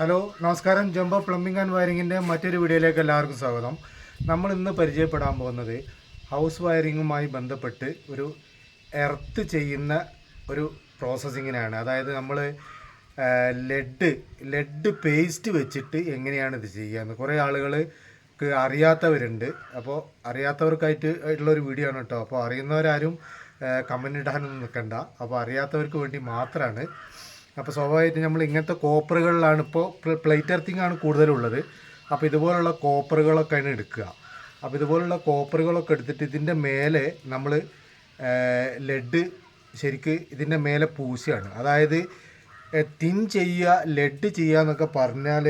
Hello നമസ്കാരം. Jumbo plumbing and വയറിങ്ങിൻ്റെ മറ്റൊരു വീഡിയോയിലേക്ക് എല്ലാവർക്കും സ്വാഗതം. നമ്മൾ ഇന്ന് പരിചയപ്പെടാൻ പോകുന്നത് ഹൗസ് വയറിങ്ങുമായി ബന്ധപ്പെട്ട് ഒരു എർത്ത് ചെയ്യുന്ന ഒരു പ്രോസസ്സിങ്ങിനാണ്. അതായത് നമ്മൾ ലെഡ് പേസ്റ്റ് വെച്ചിട്ട് എങ്ങനെയാണ് ഇത് ചെയ്യുക. കുറേ ആളുകൾക്ക് അറിയാത്തവരുണ്ട്. അപ്പോൾ അറിയാത്തവർക്കായിട്ട് ഉള്ളൊരു വീഡിയോ ആണ് കേട്ടോ. അപ്പോൾ അറിയുന്നവരാരും കമൻ്റ് ഇടാനൊന്നും നിൽക്കണ്ട. അപ്പോൾ അറിയാത്തവർക്ക് വേണ്ടി മാത്രമാണ്. അപ്പോൾ സ്വാഭാവികമായിട്ട് നമ്മൾ ഇങ്ങനത്തെ കോപ്പറുകളിലാണ് ഇപ്പോൾ പ്ലേറ്റ് എർത്തിങ് ആണ് കൂടുതലുള്ളത്. അപ്പോൾ ഇതുപോലുള്ള കോപ്പറുകളൊക്കെയാണ് എടുക്കുക. അപ്പോൾ ഇതുപോലുള്ള കോപ്പറുകളൊക്കെ എടുത്തിട്ട് ഇതിൻ്റെ മേലെ നമ്മൾ ലെഡ് ശരിക്ക് ഇതിൻ്റെ മേലെ പൂശുകയാണ്. അതായത് തിൻ ചെയ്യുക, ലെഡ് ചെയ്യുക എന്നൊക്കെ പറഞ്ഞാൽ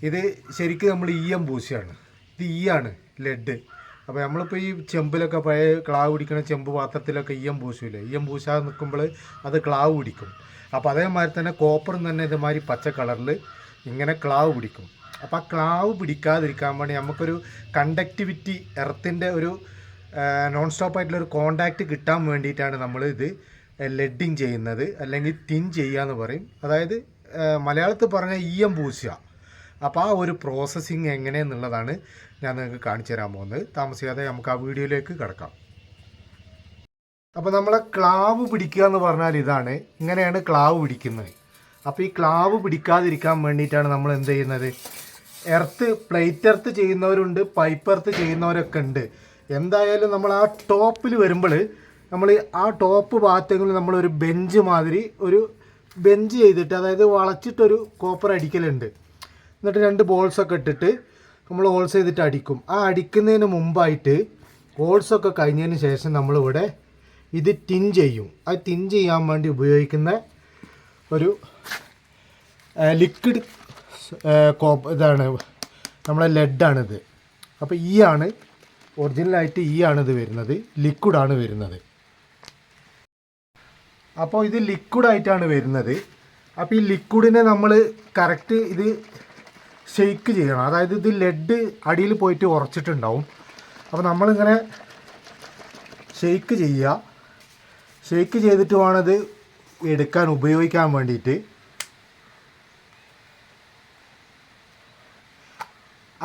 ഇത് ശരിക്കും നമ്മൾ പൂശുകയാണ്. ഇത് ആണ് ലെഡ്. അപ്പോൾ നമ്മളിപ്പോൾ ഈ ചെമ്പിലൊക്കെ പഴയ ക്ലാവ് പിടിക്കണ ചെമ്പ് പാത്രത്തിലൊക്കെ പൂശൂല്ലേ, പൂശാതെ നിൽക്കുമ്പോൾ അത് ക്ലാവ് പിടിക്കും. അപ്പോൾ അതേമാതിരി തന്നെ കോപ്പറും തന്നെ ഇതേമാതിരി പച്ച കളറിൽ ഇങ്ങനെ ക്ലാവ് പിടിക്കും. അപ്പോൾ ആ ക്ലാവ് പിടിക്കാതിരിക്കാൻ വേണ്ടി നമുക്കൊരു കണ്ടക്ടിവിറ്റി എർത്തിൻ്റെ ഒരു നോൺ സ്റ്റോപ്പ് ആയിട്ടുള്ളൊരു കോണ്ടാക്റ്റ് കിട്ടാൻ വേണ്ടിയിട്ടാണ് നമ്മൾ ഇത് ലെഡിങ് ചെയ്യുന്നത്, അല്ലെങ്കിൽ തിൻ ചെയ്യുക എന്ന് പറയും. അതായത് മലയാളത്തിൽ പറഞ്ഞാൽ പൂശുക. അപ്പോൾ ആ ഒരു പ്രോസസ്സിങ് എങ്ങനെയെന്നുള്ളതാണ് ഞാൻ നിങ്ങൾക്ക് കാണിച്ചു തരാൻ പോകുന്നത്. താമസിയാതെ നമുക്ക് ആ വീഡിയോയിലേക്ക് കിടക്കാം. അപ്പോൾ നമ്മളെ ക്ലാവ് പിടിക്കുക എന്ന് പറഞ്ഞാൽ ഇതാണ്, ഇങ്ങനെയാണ് ക്ലാവ് പിടിക്കുന്നത്. അപ്പോൾ ഈ ക്ലാവ് പിടിക്കാതിരിക്കാൻ വേണ്ടിയിട്ടാണ് നമ്മൾ എന്ത് ചെയ്യുന്നത്, പ്ലേറ്റ് എർത്ത് ചെയ്യുന്നവരുണ്ട്, പൈപ്പ് എർത്ത് ചെയ്യുന്നവരൊക്കെ ഉണ്ട്. എന്തായാലും നമ്മൾ ആ ടോപ്പിൽ വരുമ്പോൾ നമ്മൾ ആ ടോപ്പ് ഭാഗത്തെങ്കിലും നമ്മളൊരു ബെഞ്ച് മാതിരി ഒരു ബെഞ്ച് ചെയ്തിട്ട്, അതായത് വളച്ചിട്ടൊരു കോപ്പർ അടിക്കലുണ്ട്. എന്നിട്ട് 2 ബോൾസൊക്കെ ഇട്ടിട്ട് നമ്മൾ ഹോൾസ് ചെയ്തിട്ട് അടിക്കും. ആ അടിക്കുന്നതിന് മുമ്പായിട്ട് ഹോൾസൊക്കെ കഴിഞ്ഞതിന് ശേഷം നമ്മളിവിടെ ഇത് ടിൻ ചെയ്യും. അത് ടിൻ ചെയ്യാൻ വേണ്ടി ഉപയോഗിക്കുന്ന ഒരു ലിക്വിഡ് ഇതാണ്, നമ്മളെ ലെഡാണിത്. അപ്പോൾ ആണ് ഒറിജിനലായിട്ട് ആണിത് വരുന്നത്, ലിക്വിഡാണ് വരുന്നത്. അപ്പോൾ ഇത് ലിക്വിഡായിട്ടാണ് വരുന്നത്. അപ്പോൾ ഈ ലിക്വിഡിനെ നമ്മൾ കറക്റ്റ് ഇത് ഷെയ്ക്ക് ചെയ്യണം. അതായത് ഇത് ലെഡ് അടിയിൽ പോയിട്ട് ഉറച്ചിട്ടുണ്ടാവും. അപ്പോൾ നമ്മളിങ്ങനെ ഷെയ്ക്ക് ചെയ്യുക. ഷെയ്ക്ക് ചെയ്തിട്ട് വേണത് എടുക്കാൻ, ഉപയോഗിക്കാൻ വേണ്ടിയിട്ട്.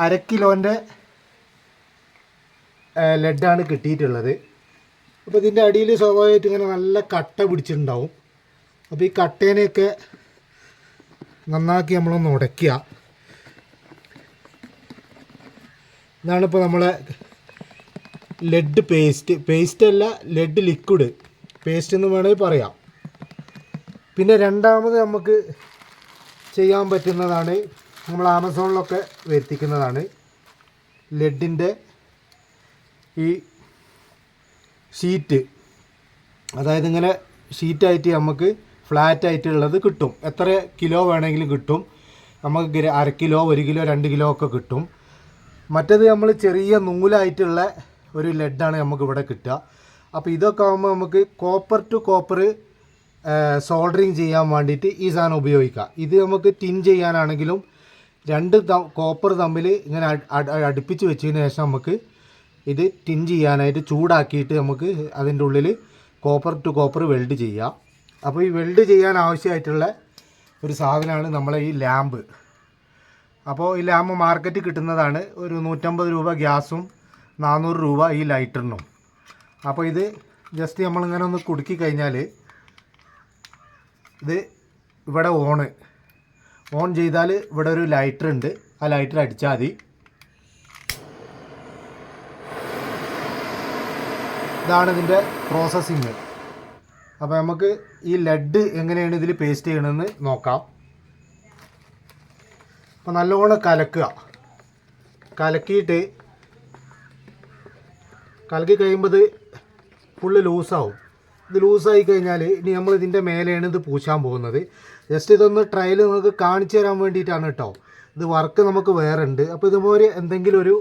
1/2 കിലോൻ്റെ ലെഡാണ് കിട്ടിയിട്ടുള്ളത്. അപ്പോൾ ഇതിൻ്റെ അടിയിൽ സ്വാഭാവികമായിട്ട് ഇങ്ങനെ നല്ല കട്ട പിടിച്ചിട്ടുണ്ടാവും. അപ്പോൾ ഈ കട്ടേനെയൊക്കെ നന്നാക്കി നമ്മളൊന്ന് ഉടയ്ക്കുക. ഇതാണിപ്പോൾ നമ്മളെ ലെഡ് പേസ്റ്റ് അല്ല, ലെഡ് ലിക്വിഡ് പേസ്റ്റ് എന്ന് വേണമെങ്കിൽ പറയാം. പിന്നെ രണ്ടാമത് നമുക്ക് ചെയ്യാൻ പറ്റുന്നതാണ്, നമ്മൾ ആമസോണിലൊക്കെ വരുത്തിക്കുന്നതാണ്, ലെഡിൻ്റെ ഈ ഷീറ്റ്. അതായത് ഇങ്ങനെ ഷീറ്റായിട്ട് നമുക്ക് ഫ്ലാറ്റായിട്ടുള്ളത് കിട്ടും. എത്ര കിലോ വേണമെങ്കിലും കിട്ടും. നമുക്ക് 1/2 കിലോ, 1 കിലോ, 2 കിലോ ഒക്കെ കിട്ടും. മറ്റേത് നമ്മൾ ചെറിയ നൂലായിട്ടുള്ള ഒരു ലെഡാണ് നമുക്ക് ഇവിടെ കിട്ടുക. അപ്പോൾ ഇതൊക്കെ ആകുമ്പോൾ നമുക്ക് കോപ്പർ ടു കോപ്പർ സോൾഡറിങ് ചെയ്യാൻ വേണ്ടിയിട്ട് ഈ സാധനം ഉപയോഗിക്കാം. ഇത് നമുക്ക് ടിൻ ചെയ്യാനാണെങ്കിലും 2 കോപ്പർ തമ്മിൽ ഇങ്ങനെ അടുപ്പിച്ച് വെച്ചതിന് ശേഷം നമുക്ക് ഇത് ടിൻ ചെയ്യാനായിട്ട് ചൂടാക്കിയിട്ട് നമുക്ക് അതിൻ്റെ ഉള്ളിൽ കോപ്പർ ടു കോപ്പർ വെൽഡ് ചെയ്യാം. അപ്പോൾ ഈ വെൽഡ് ചെയ്യാൻ ആവശ്യമായിട്ടുള്ള ഒരു സാധനമാണ് നമ്മളെ ഈ ലാമ്പ്. അപ്പോൾ ഈ ലാമ്പ് മാർക്കറ്റിൽ കിട്ടുന്നതാണ്. ഒരു 150 രൂപ ഗ്യാസും 400 രൂപ ഈ ലൈറ്ററിനും. അപ്പോൾ ഇത് ജസ്റ്റ് നമ്മളിങ്ങനെ ഒന്ന് കുടുക്കി കഴിഞ്ഞാൽ ഇത് ഇവിടെ ഓൺ ചെയ്താൽ ഇവിടെ ഒരു ലൈറ്റർ ഉണ്ട്. ആ ലൈറ്റർ അടിച്ചാൽ മതി. ഇതാണ് ഇതിൻ്റെ പ്രോസസ്സിങ്. അപ്പോൾ നമുക്ക് ഈ ലെഡ് എങ്ങനെയാണ് ഇതിൽ പേസ്റ്റ് ചെയ്യണമെന്ന് നോക്കാം. അപ്പോൾ നല്ലോണം കലക്കുക. കലക്കി കഴിയുമ്പോൾ ഇത് ഫുള്ള് ലൂസാവും. ഇത് ലൂസായി കഴിഞ്ഞാൽ ഇനി നമ്മൾ ഇതിൻ്റെ മേലെയാണ് ഇത് പൂശാൻ പോകുന്നത്. ജസ്റ്റ് ഇതൊന്ന് ട്രയൽ നിങ്ങൾക്ക് കാണിച്ചു തരാൻ വേണ്ടിയിട്ടാണ് കേട്ടോ. ഇത് വർക്ക് നമുക്ക് വേറെ ഉണ്ട്. അപ്പോൾ ഇതുപോലെ എന്തെങ്കിലും ഒരു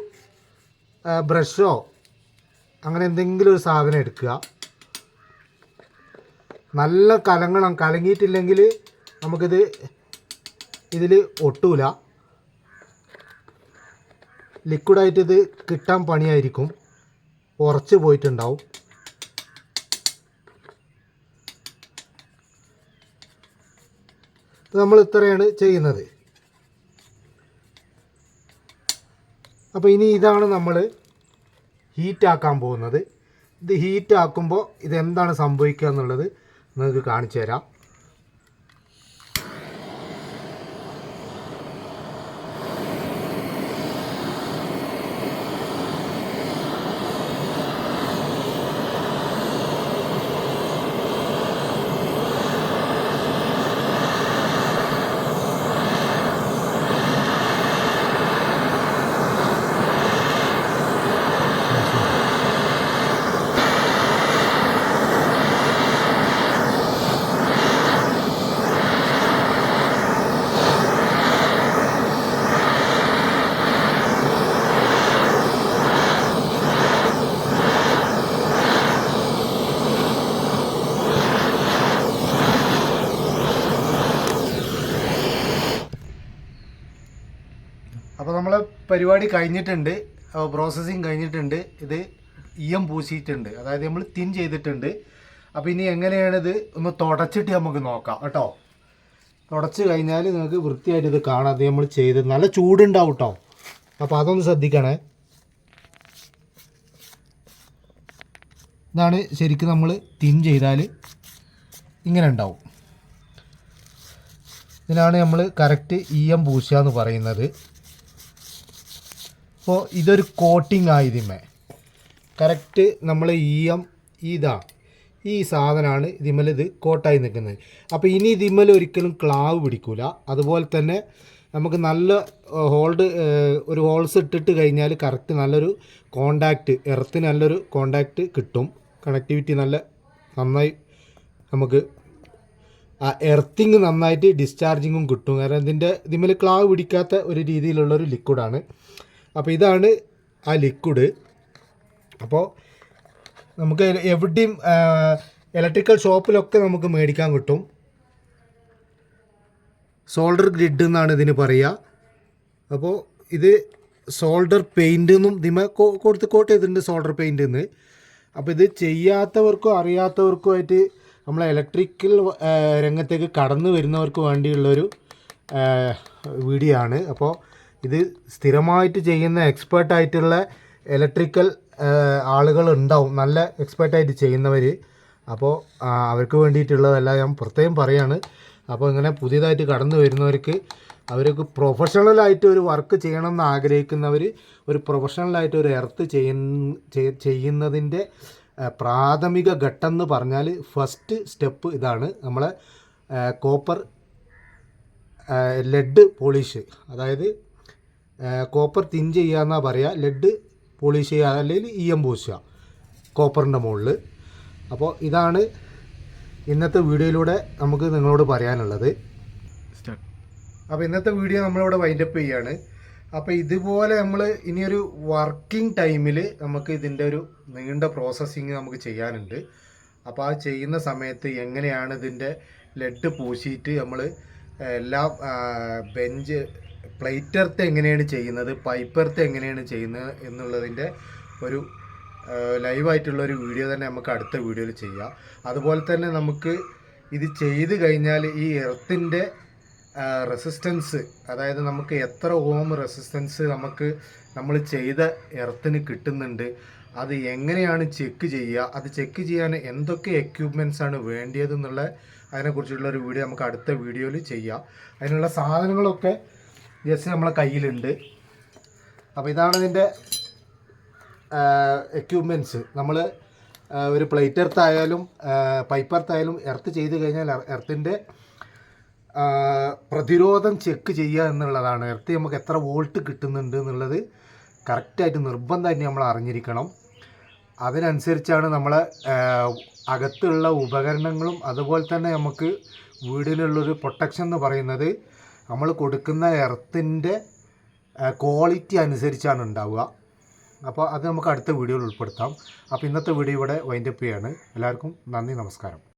ബ്രഷോ അങ്ങനെ എന്തെങ്കിലും ഒരു സാധനം എടുക്കുക. നല്ല കലങ്ങണം. കലങ്ങിയിട്ടില്ലെങ്കിൽ നമുക്കിത് ഇതിൽ ഒട്ടൂല. ലിക്വിഡായിട്ട് ഇത് കിട്ടാൻ പണിയായിരിക്കും, ഉറച്ച് പോയിട്ടുണ്ടാവും. നമ്മൾ ഇത്രയാണ് ചെയ്യുന്നത്. അപ്പോൾ ഇനി ഇതാണ് നമ്മൾ ഹീറ്റാക്കാൻ പോകുന്നത്. ഇത് ഹീറ്റാക്കുമ്പോൾ ഇതെന്താണ് സംഭവിക്കുക എന്നുള്ളത് നിങ്ങൾക്ക് കാണിച്ചു തരാം. അപ്പോൾ നമ്മളെ പരിപാടി കഴിഞ്ഞിട്ടുണ്ട്, പ്രോസസ്സിങ് കഴിഞ്ഞിട്ടുണ്ട്. ഇത് EM പൂശിയിട്ടുണ്ട്, അതായത് നമ്മൾ തിൻ ചെയ്തിട്ടുണ്ട്. അപ്പോൾ ഇനി എങ്ങനെയാണിത് ഒന്ന് തുടച്ചിട്ട് നമുക്ക് നോക്കാം കേട്ടോ. തുടച്ച് കഴിഞ്ഞാൽ നിങ്ങൾക്ക് വൃത്തിയായിട്ട് ഇത് കാണാം. അത് നമ്മൾ ചെയ്ത് നല്ല ചൂടുണ്ടാവും കേട്ടോ. അപ്പോൾ അതൊന്ന് ശ്രദ്ധിക്കണേ. ഇതാണ് ശരിക്കും നമ്മൾ തിൻ ചെയ്താൽ ഇങ്ങനെ ഉണ്ടാവും. ഇതിനാണ് നമ്മൾ കറക്റ്റ് EM പൂശുക എന്ന് പറയുന്നത്. അപ്പോൾ ഇതൊരു കോട്ടിങ് ആയതിമേ കറക്റ്റ് നമ്മൾ EM ഈ സാധനമാണ് ഇതിമേൽ ഇത് കോട്ടായി നിൽക്കുന്നത്. അപ്പോൾ ഇനി ഇതിമേൽ ഒരിക്കലും ക്ലാവ് പിടിക്കില്ല. അതുപോലെ തന്നെ നമുക്ക് നല്ല ഒരു ഹോൾസ് ഇട്ടിട്ട് കഴിഞ്ഞാൽ കറക്റ്റ് നല്ലൊരു കോണ്ടാക്റ്റ്, എർത്തിന് നല്ലൊരു കോണ്ടാക്റ്റ് കിട്ടും. കണക്ടിവിറ്റി നന്നായി നമുക്ക് എർത്തിങ് നന്നായിട്ട് ഡിസ്ചാർജിങ്ങും കിട്ടും. കാരണം ഇതിമേൽ ക്ലാവ് പിടിക്കാത്ത ഒരു രീതിയിലുള്ളൊരു ലിക്വിഡാണ്. അപ്പോൾ ഇതാണ് ആ ലിക്വിഡ്. അപ്പോൾ നമുക്ക് എവിടെയും ഇലക്ട്രിക്കൽ ഷോപ്പിലൊക്കെ നമുക്ക് മേടിക്കാൻ കിട്ടും. സോൾഡർ ഗ്രിഡ് എന്നാണ് ഇതിന് പറയുക. അപ്പോൾ ഇത് സോൾഡർ പെയിൻ്റ് എന്നും ഇതിമ കോട്ട് ചെയ്തിട്ടുണ്ട്, സോൾഡർ പെയിൻ്റ് എന്ന്. അപ്പോൾ ഇത് ചെയ്യാത്തവർക്കും അറിയാത്തവർക്കുമായിട്ട് നമ്മളെ ഇലക്ട്രിക്കൽ രംഗത്തേക്ക് കടന്നു വരുന്നവർക്ക് വേണ്ടിയുള്ളൊരു വീഡിയോ ആണ്. അപ്പോൾ ഇത് സ്ഥിരമായിട്ട് ചെയ്യുന്ന എക്സ്പേർട്ടായിട്ടുള്ള ഇലക്ട്രിക്കൽ ആളുകളുണ്ടാവും, നല്ല എക്സ്പേർട്ടായിട്ട് ചെയ്യുന്നവർ. അപ്പോൾ അവർക്ക് വേണ്ടിയിട്ടുള്ളതെല്ലാം ഞാൻ പ്രത്യേകം പറയാണ്. അപ്പോൾ ഇങ്ങനെ പുതിയതായിട്ട് കടന്നു വരുന്നവർക്ക്, അവർക്ക് പ്രൊഫഷണലായിട്ട് ഒരു വർക്ക് ചെയ്യണമെന്ന് ആഗ്രഹിക്കുന്നവർ ഒരു പ്രൊഫഷണലായിട്ട് ഒരു എർത്ത് ചെയ്യുന്നതിൻ്റെ പ്രാഥമിക ഘട്ടം എന്ന് പറഞ്ഞാൽ ഫസ്റ്റ് സ്റ്റെപ്പ് ഇതാണ്. നമ്മളെ കോപ്പർ ലെഡ് പോളിഷ്, അതായത് കോപ്പർ തിൻ ചെയ്യുക എന്നാണ് പറയുക. ലെഡ് പോളിഷ് ചെയ്യുക അല്ലെങ്കിൽ EM പൂശുക കോപ്പറിൻ്റെ മുകളിൽ. അപ്പോൾ ഇതാണ് ഇന്നത്തെ വീഡിയോയിലൂടെ നമുക്ക് നിങ്ങളോട് പറയാനുള്ളത്. അപ്പോൾ ഇന്നത്തെ വീഡിയോ നമ്മളിവിടെ വൈൻഡപ്പ് ചെയ്യുകയാണ്. അപ്പോൾ ഇതുപോലെ നമ്മൾ ഇനിയൊരു വർക്കിംഗ് ടൈമിൽ നമുക്ക് ഇതിൻ്റെ ഒരു നീണ്ട പ്രോസസ്സിങ് നമുക്ക് ചെയ്യാനുണ്ട്. അപ്പോൾ ആ ചെയ്യുന്ന സമയത്ത് എങ്ങനെയാണ് ഇതിൻ്റെ ലെഡ് പൂശിയിട്ട് നമ്മൾ എല്ലാ ബെഞ്ച് പ്ലേറ്റർത്ത് എങ്ങനെയാണ് ചെയ്യുന്നത്, പൈപ്പർത്ത് എങ്ങനെയാണ് ചെയ്യുന്നത് എന്നുള്ളതിൻ്റെ ഒരു ലൈവായിട്ടുള്ളൊരു വീഡിയോ തന്നെ നമുക്ക് അടുത്ത വീഡിയോയിൽ ചെയ്യാം. അതുപോലെ തന്നെ നമുക്ക് ഇത് ചെയ്ത് കഴിഞ്ഞാൽ ഈ എർത്തിൻ്റെ റെസിസ്റ്റൻസ്, അതായത് നമുക്ക് എത്ര ഓം റെസിസ്റ്റൻസ് നമ്മൾ ചെയ്ത എർത്തിന് കിട്ടുന്നുണ്ട്, അത് എങ്ങനെയാണ് ചെക്ക് ചെയ്യുക, അത് ചെക്ക് ചെയ്യാൻ എന്തൊക്കെ എക്യുപ്മെൻറ്റ്സ് ആണ് വേണ്ടിയതെന്നുള്ള അതിനെക്കുറിച്ചുള്ളൊരു വീഡിയോ നമുക്ക് അടുത്ത വീഡിയോയിൽ ചെയ്യാം. അതിനുള്ള സാധനങ്ങളൊക്കെ ജസ്റ്റ് നമ്മളെ കയ്യിലുണ്ട്. അപ്പോൾ ഇതാണ് ഇതിൻ്റെ എക്യുപ്മെൻറ്റ്സ്. നമ്മൾ ഒരു പ്ലേറ്റ് എർത്തായാലും പൈപ്പർത്തായാലും എർത്ത് ചെയ്ത് കഴിഞ്ഞാൽ എർത്തിൻ്റെ പ്രതിരോധം ചെക്ക് ചെയ്യുക എന്നുള്ളതാണ്. എർത്ത് നമുക്ക് എത്ര വോൾട്ട് കിട്ടുന്നുണ്ട് എന്നുള്ളത് കറക്റ്റായിട്ട് നിർബന്ധമായിട്ട് നമ്മൾ അറിഞ്ഞിരിക്കണം. അതിനനുസരിച്ചാണ് നമ്മളെ അകത്തുള്ള ഉപകരണങ്ങളും അതുപോലെ തന്നെ നമുക്ക് വീടിനുള്ളൊരു പ്രൊട്ടക്ഷൻ എന്ന് പറയുന്നത് നമ്മൾ കൊടുക്കുന്ന എർത്തിൻ്റെ ക്വാളിറ്റി അനുസരിച്ചാണ് ഉണ്ടാവുക. അപ്പോൾ അത് നമുക്ക് അടുത്ത വീഡിയോയിൽ ഉൾപ്പെടുത്താം. അപ്പോൾ ഇന്നത്തെ വീഡിയോ ഇവിടെ വൈൻഡപ്പ് ചെയ്യാണ്. എല്ലാവർക്കും നന്ദി, നമസ്കാരം.